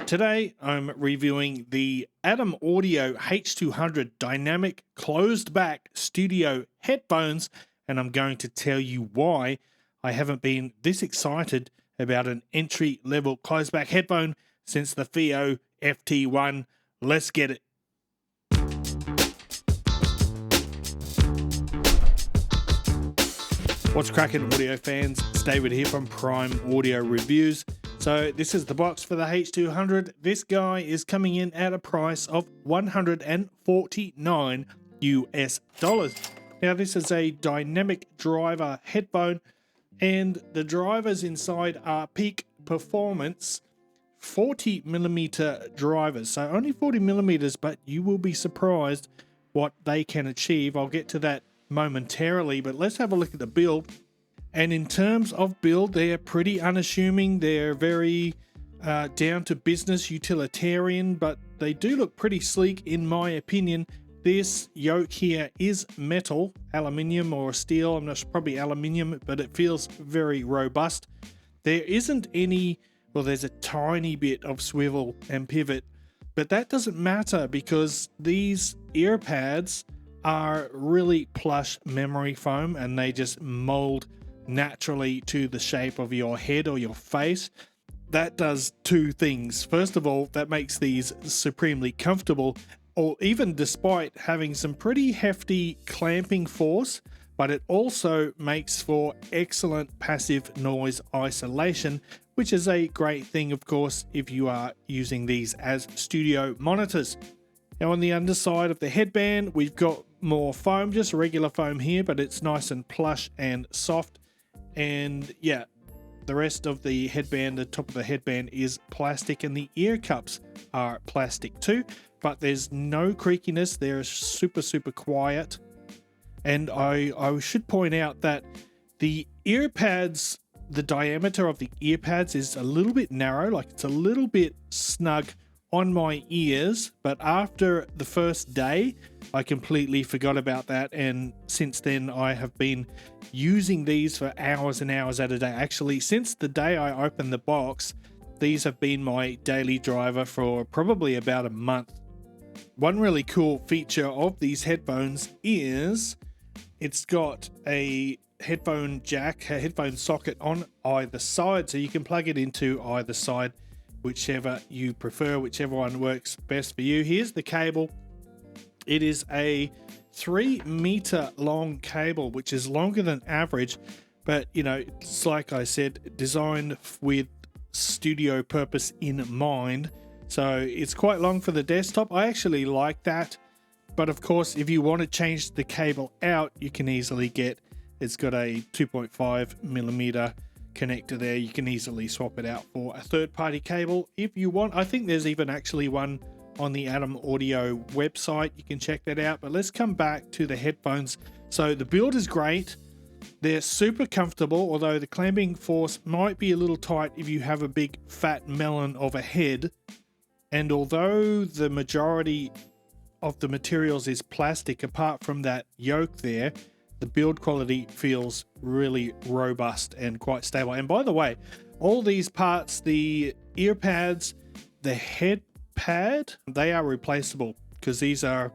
Today, I'm reviewing the ADAM Audio H200 Dynamic Closed Back Studio Headphones, and I'm going to tell you why I haven't been this excited about an entry-level closed back headphone since the FIO FT1. Let's get it. What's cracking, audio fans? It's David here from Prime Audio Reviews. So this is the box for the H200. This guy is coming in at a price of $149 US. Now this is a dynamic driver headphone, and the drivers inside are peak performance 40mm drivers. So only 40mm, but you will be surprised what they can achieve. I'll get to that momentarily, but let's have a look at the build. And in terms of build, they're pretty unassuming. They're very down to business, utilitarian, but they do look pretty sleek in my opinion. This yoke here is metal, aluminium or steel. I'm not sure, probably aluminium, but it feels very robust. There isn't any, well, there's a tiny bit of swivel and pivot, but that doesn't matter because these ear pads are really plush memory foam and they just mold naturally to the shape of your head or your face. That does two things. First of all, that makes these supremely comfortable, or even despite having some pretty hefty clamping force, but it also makes for excellent passive noise isolation, which is a great thing, of course, if you are using these as studio monitors. Now on the underside of the headband, we've got more foam, just regular foam here, but it's nice and plush and soft. And yeah, the rest of the headband, the top of the headband is plastic, and the ear cups are plastic too, but there's no creakiness. They're super quiet. And I should point out that the ear pads, the diameter of the ear pads is a little bit narrow, like it's a little bit snug on my ears, but after the first day I completely forgot about that, and since then I have been using these for hours and hours at a day. Actually, since the day I opened the box, these have been my daily driver for probably about a month. One really cool feature of these headphones is it's got a headphone jack, a headphone socket on either side, so you can plug it into either side, whichever you prefer, whichever one works best for you. Here's the cable. It is a 3-meter long cable, which is longer than average, but you know, it's like I said, designed with studio purpose in mind. So it's quite long for the desktop. I actually like that, but of course, if you want to change the cable out, you can easily get, it's got a 2.5mm connector there. You can easily swap it out for a third-party cable if you want. I think there's even actually one on the ADAM Audio website. You can check that out. But let's come back to the headphones. So the build is great. They're super comfortable, although the clamping force might be a little tight if you have a big fat melon of a head. And although the majority of the materials is plastic, apart from that yoke there, the build quality feels really robust and quite stable. And by the way, all these parts, the ear pads, the head pad, they are replaceable because these are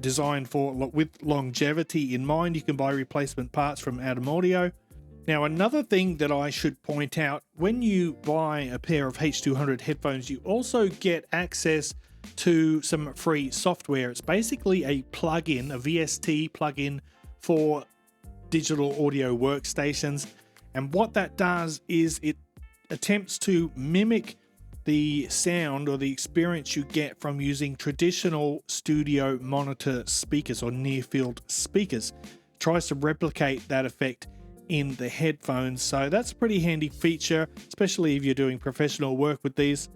designed for with longevity in mind. You can buy replacement parts from ADAM Audio. Now, another thing that I should point out, when you buy a pair of H200 headphones, you also get access to some free software. It's basically a plugin, a VST plugin for digital audio workstations, and what that does is it attempts to mimic the sound or the experience you get from using traditional studio monitor speakers or near field speakers. It tries to replicate that effect in the headphones, so that's a pretty handy feature, especially if you're doing professional work with these.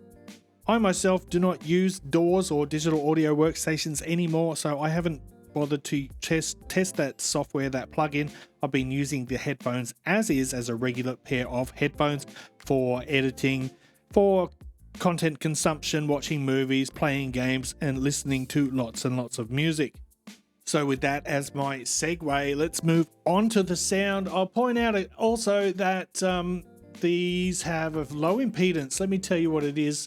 I myself do not use DAWs or digital audio workstations anymore, so I haven't bothered to test that software, that plugin. I've been using the headphones as is, as a regular pair of headphones for editing, for content consumption, watching movies, playing games, and listening to lots and lots of music. So with that as my segue, let's move on to the sound. I'll point out also that these have a low impedance. Let me tell you what it is.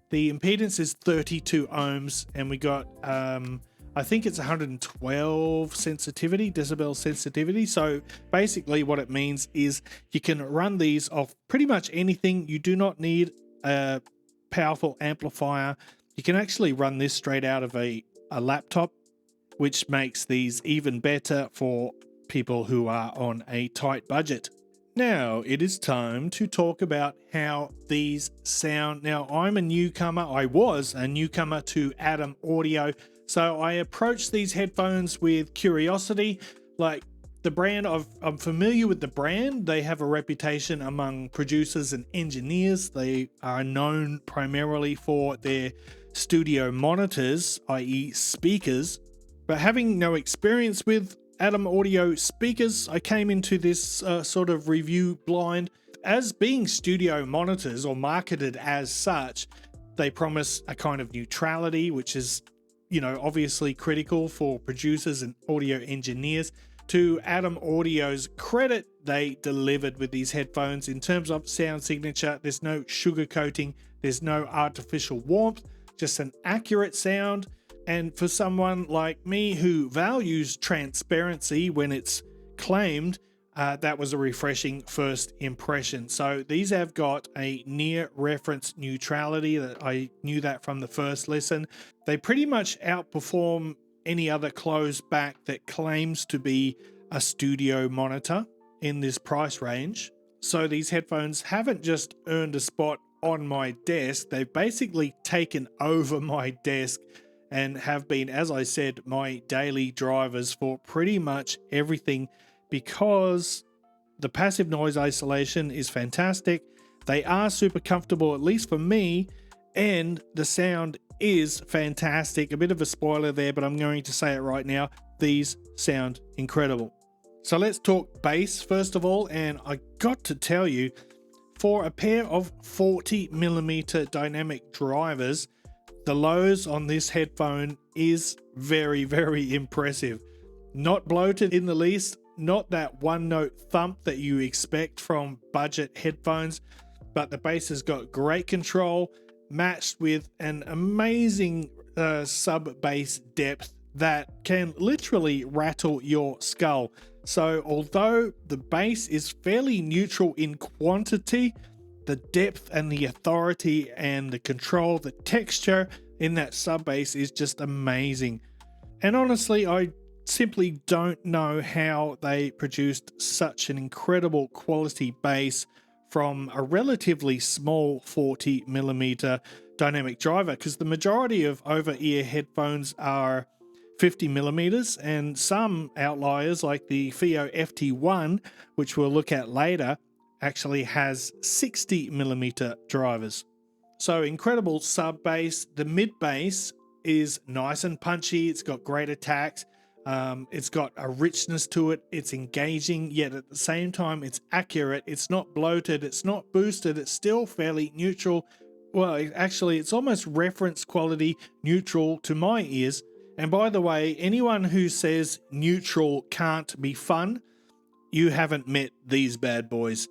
The impedance is 32 ohms, and we got I think it's 112 sensitivity, decibel sensitivity. So basically what it means is you can run these off pretty much anything. You do not need a powerful amplifier. You can actually run this straight out of a laptop, which makes these even better for people who are on a tight budget. Now it is time to talk about how these sound. Now I was a newcomer to ADAM Audio, so I approached these headphones with curiosity. Like the brand, I'm familiar with the brand. They have a reputation among producers and engineers. They are known primarily for their studio monitors, i.e. speakers. But having no experience with ADAM Audio speakers, I came into this sort of review blind. As being studio monitors, or marketed as such, they promise a kind of neutrality, which is, obviously critical for producers and audio engineers. To ADAM Audio's credit, they delivered with these headphones in terms of sound signature. There's no sugarcoating, there's no artificial warmth, just an accurate sound. And for someone like me who values transparency when it's claimed, that was a refreshing first impression. So these have got a near reference neutrality. That I knew that from the first listen. They pretty much outperform any other closed back that claims to be a studio monitor in this price range. So these headphones haven't just earned a spot on my desk, they've basically taken over my desk and have been, as I said, my daily drivers for pretty much everything, because the passive noise isolation is fantastic. They are super comfortable, at least for me, and the sound is fantastic. A bit of a spoiler there, but I'm going to say it right now. These sound incredible. So let's talk bass first of all, and I got to tell you, for a pair of 40mm dynamic drivers, the lows on this headphone is very, very impressive. Not bloated in the least, not that one note thump that you expect from budget headphones, but the bass has got great control, matched with an amazing sub bass depth that can literally rattle your skull. So although the bass is fairly neutral in quantity, the depth and the authority and the control, the texture in that sub bass is just amazing. And honestly, I simply don't know how they produced such an incredible quality bass from a relatively small 40mm dynamic driver, because the majority of over-ear headphones are 50mm, and some outliers like the FIO FT1, which we'll look at later, actually has 60mm drivers. So incredible sub bass. The mid bass is nice and punchy. It's got great attacks. It's got a richness to it. It's engaging, yet at the same time it's accurate. It's not bloated. It's not boosted. It's still fairly neutral. Well, actually, it's almost reference quality neutral to my ears. And by the way, anyone who says neutral can't be fun, you haven't met these bad boys.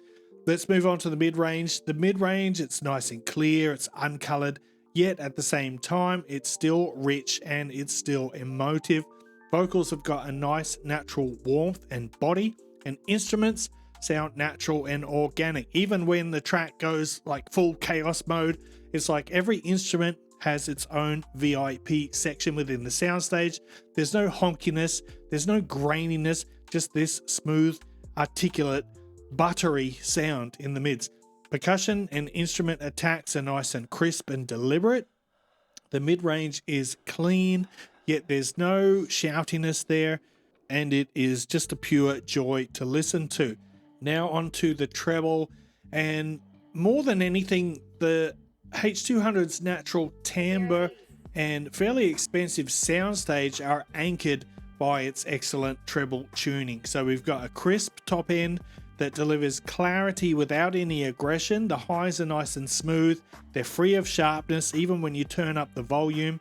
Let's move on to the mid-range. The mid-range, it's nice and clear, it's uncolored, yet at the same time, it's still rich and it's still emotive. Vocals have got a nice natural warmth and body, and instruments sound natural and organic. Even when the track goes like full chaos mode, it's like every instrument has its own VIP section within the soundstage. There's no honkiness, there's no graininess, just this smooth, articulate, buttery sound in the mids. Percussion and instrument attacks are nice and crisp and deliberate. The mid-range is clean, yet there's no shoutiness there, and it is just a pure joy to listen to. Now onto the treble, and more than anything, the H200's natural timbre and fairly expensive soundstage are anchored by its excellent treble tuning. So we've got a crisp top end that delivers clarity without any aggression. The highs are nice and smooth. They're free of sharpness even when you turn up the volume.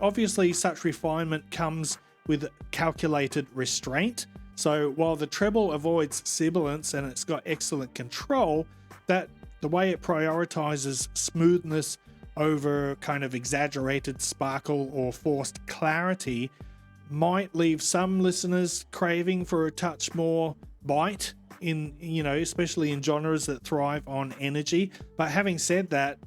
Obviously such refinement comes with calculated restraint. So while the treble avoids sibilance and it's got excellent control, that the way it prioritizes smoothness over kind of exaggerated sparkle or forced clarity might leave some listeners craving for a touch more bite in, especially in genres that thrive on energy. But having said that,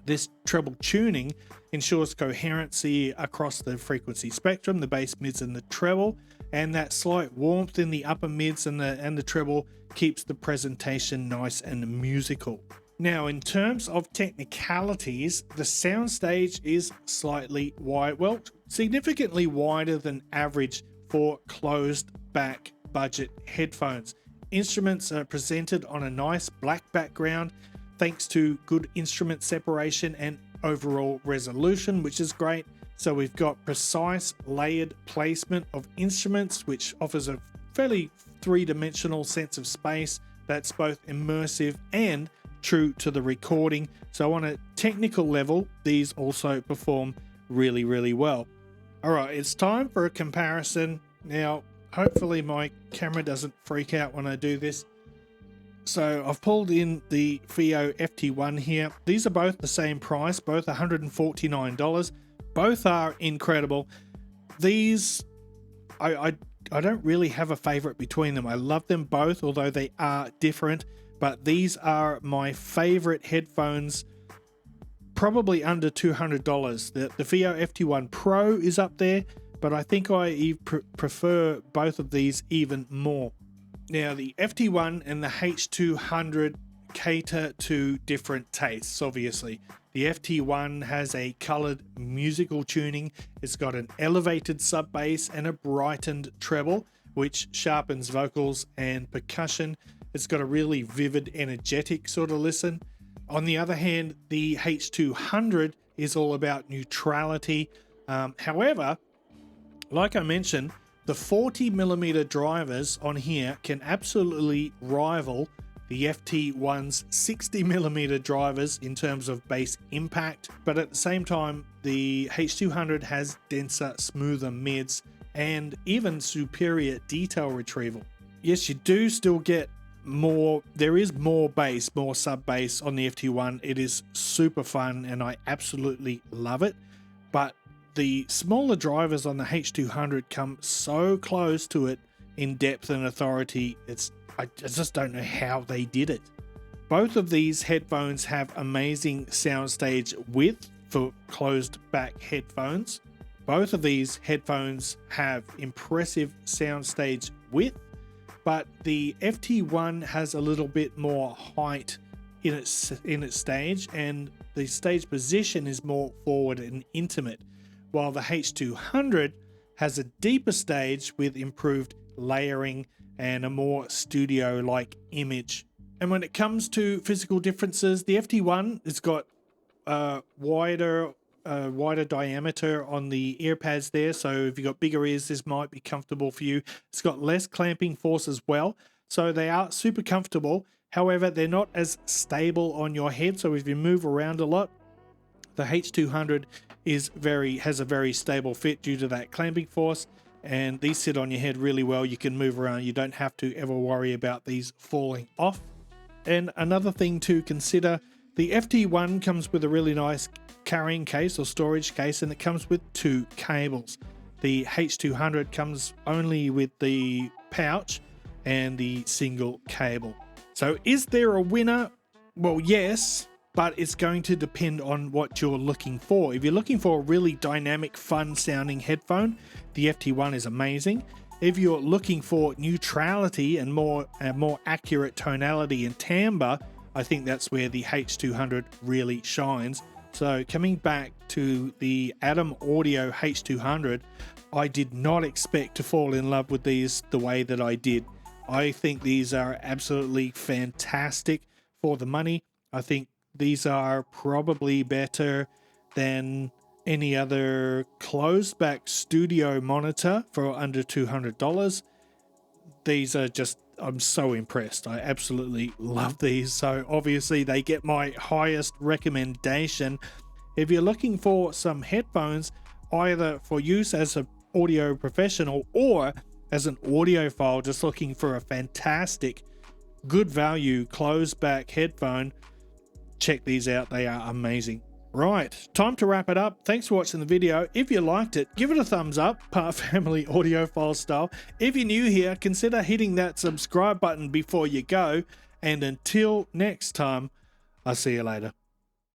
this treble tuning ensures coherency across the frequency spectrum, the bass, mids, and the treble, and that slight warmth in the upper mids and the treble keeps the presentation nice and musical. Now, in terms of technicalities, the soundstage is slightly wide, well, significantly wider than average for closed back budget headphones. Instruments are presented on a nice black background thanks to good instrument separation and overall resolution, which is great. So we've got precise layered placement of instruments, which offers a fairly three-dimensional sense of space that's both immersive and true to the recording. So on a technical level, these also perform really, really well. All right, it's time for a comparison. Now, hopefully my camera doesn't freak out when I do this. So I've pulled in the FiiO FT1 here. These are both the same price, both $149. Both are incredible. These, I don't really have a favorite between them. I love them both, although they are different. But these are my favorite headphones, probably under $200. The FiiO FT1 Pro is up there, but I think I prefer both of these even more. Now, the FT1 and the H200 cater to different tastes, obviously. The FT1 has a colored musical tuning. It's got an elevated sub bass and a brightened treble, which sharpens vocals and percussion. It's got a really vivid, energetic sort of listen. On the other hand, the H200 is all about neutrality. However, like I mentioned, the 40mm drivers on here can absolutely rival the FT1's 60mm drivers in terms of bass impact, but at the same time, the H200 has denser, smoother mids and even superior detail retrieval. Yes, you do still get more, there is more bass, more sub bass on the FT1. It is super fun and I absolutely love it, but the smaller drivers on the H200 come so close to it in depth and authority. I just don't know how they did it. Both of these headphones have amazing soundstage width for closed back headphones. Both of these headphones have impressive soundstage width, but the FT1 has a little bit more height in its stage, and the stage position is more forward and intimate, while the H200 has a deeper stage with improved layering and a more studio-like image. And when it comes to physical differences, the FT1 has got a wider diameter on the ear pads there, so if you've got bigger ears, this might be comfortable for you. It's got less clamping force as well, so they are super comfortable. However, they're not as stable on your head, so if you move around a lot, the H200 has a very stable fit due to that clamping force, and these sit on your head really well. You can move around. You don't have to ever worry about these falling off. And another thing to consider, the FT1 comes with a really nice carrying case or storage case, and it comes with 2 cables. The H200 comes only with the pouch and the single cable. So is there a winner? Well, yes, but it's going to depend on what you're looking for. If you're looking for a really dynamic, fun sounding headphone, the FT1 is amazing. If you're looking for neutrality and more accurate tonality and timbre, I think that's where the H200 really shines. So coming back to the ADAM Audio H200, I did not expect to fall in love with these the way that I did. I think these are absolutely fantastic for the money. I think these are probably better than any other closed back studio monitor for under $200. These are just, I'm so impressed. I absolutely love these. So obviously they get my highest recommendation. If you're looking for some headphones, either for use as an audio professional or as an audiophile just looking for a fantastic, good value closed back headphone, check these out. They are amazing. Right, time to wrap it up. Thanks for watching the video. If you liked it, give it a thumbs up, part family audiophile style. If you're new here, consider hitting that subscribe button before you go. And until next time, I'll see you later.